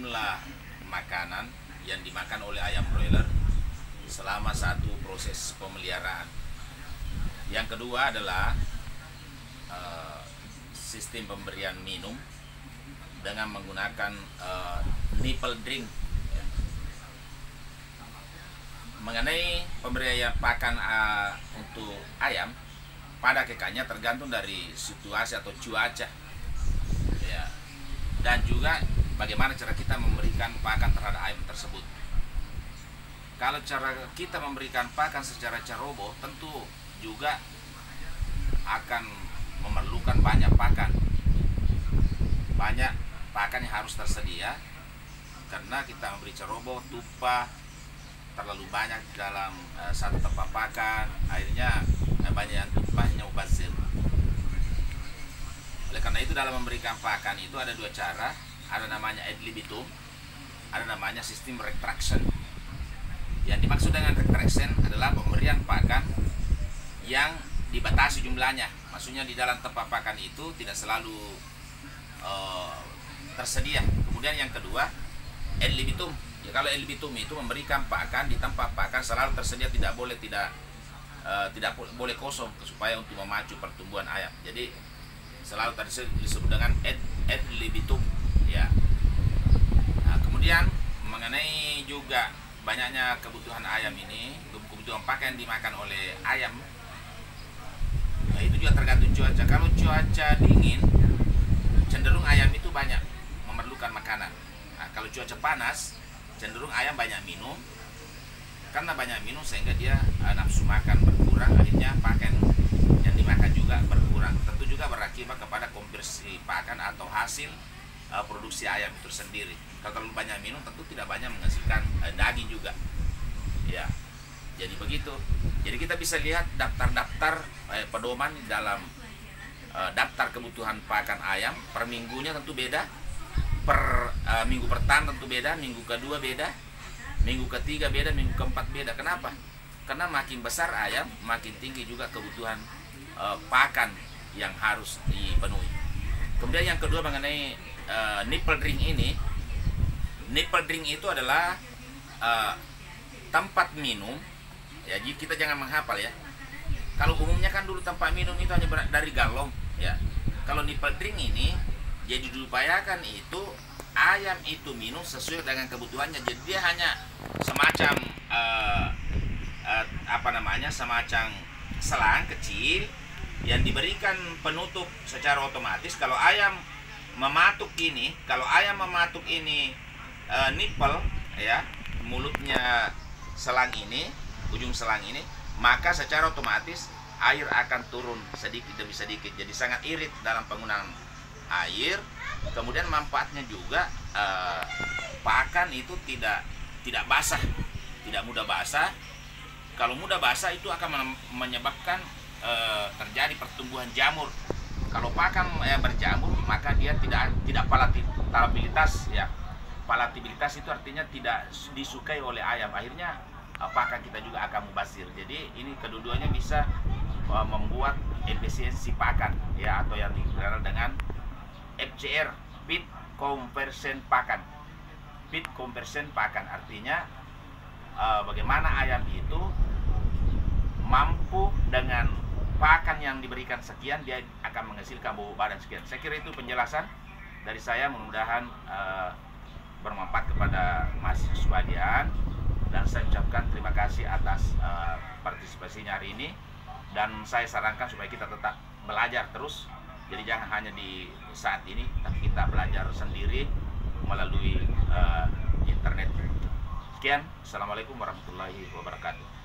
jumlah makanan yang dimakan oleh ayam broiler selama satu proses pemeliharaan. Yang kedua adalah sistem pemberian minum dengan menggunakan nipple drink. Mengenai pemberian pakan untuk ayam, pada kekannya tergantung dari situasi atau cuaca, ya, dan juga bagaimana cara kita memberikan pakan terhadap ayam tersebut. Kalau cara kita memberikan pakan secara ceroboh, tentu juga akan memerlukan banyak pakan yang harus tersedia, karena kita memberi ceroboh, tumpah terlalu banyak di dalam satu tempat pakan, akhirnya banyak yang tumpahnya mubazir. Oleh karena itu dalam memberikan pakan itu ada dua cara, ada namanya ad libitum, ada namanya sistem retraction. Yang dimaksud dengan retraction adalah pemberian pakan yang dibatasi jumlahnya, maksudnya di dalam tempat pakan itu tidak selalu tersedia. Kemudian yang kedua ad libitum. Ya, kalau ad libitum itu memberikan pakan di tempat pakan selalu tersedia, tidak boleh kosong, supaya untuk memacu pertumbuhan ayam. Jadi selalu disebut dengan ad libitum, ya. Nah, kemudian mengenai juga banyaknya kebutuhan ayam ini, kebutuhan pakan yang dimakan oleh ayam, nah itu juga tergantung cuaca. Kalau cuaca dingin, cenderung ayam itu banyak memerlukan makanan. Nah, kalau cuaca panas, cenderung ayam banyak minum. Karena banyak minum sehingga dia nafsu makan berkurang, akhirnya pakan yang dimakan juga berkurang. Tentu juga berakibat kepada konversi pakan atau hasil produksi ayam itu sendiri. Kalau terlalu banyak minum, tentu tidak banyak menghasilkan daging juga, ya. Jadi begitu. Jadi kita bisa lihat daftar-daftar pedoman dalam daftar kebutuhan pakan ayam per minggunya tentu beda, per minggu pertama tentu beda, minggu kedua beda, minggu ketiga beda, minggu keempat beda. Kenapa? Karena makin besar ayam, makin tinggi juga kebutuhan pakan yang harus dipenuhi. Kemudian yang kedua mengenai nipple drink ini. Nipple drink itu adalah tempat minum, ya. Jadi kita jangan menghafal, ya. Kalau umumnya kan dulu tempat minum itu hanya dari galon, ya. Kalau nipple drink ini, jadi diupayakan itu ayam itu minum sesuai dengan kebutuhannya. Jadi dia hanya semacam semacam selang kecil yang diberikan penutup secara otomatis. Kalau ayam mematuk ini, nipple, ya, mulutnya selang ini, ujung selang ini, maka secara otomatis air akan turun sedikit demi sedikit. Jadi sangat irit dalam penggunaan air. Kemudian manfaatnya juga pakan itu tidak basah, tidak mudah basah. Kalau mudah basah itu akan menyebabkan terjadi pertumbuhan jamur. Kalau pakan berjamur, maka dia tidak palatabilitas, ya. Palatabilitas itu artinya tidak disukai oleh ayam. Akhirnya pakan kita juga akan mubazir. Jadi ini kedua-duanya bisa membuat efisiensi pakan, ya, atau yang dikenal dengan FCR, feed conversion pakan. Feed conversion pakan artinya bagaimana ayam itu mampu dengan pakan yang diberikan sekian, dia akan menghasilkan bobot badan sekian. Saya kira itu penjelasan dari saya, mudah-mudahan bermanfaat kepada mahasiswa sekalian, dan saya ucapkan terima kasih atas partisipasinya hari ini, dan saya sarankan supaya kita tetap belajar terus. Jadi jangan hanya di saat ini, tapi kita belajar sendiri melalui internet. Sekian, Assalamualaikum warahmatullahi wabarakatuh.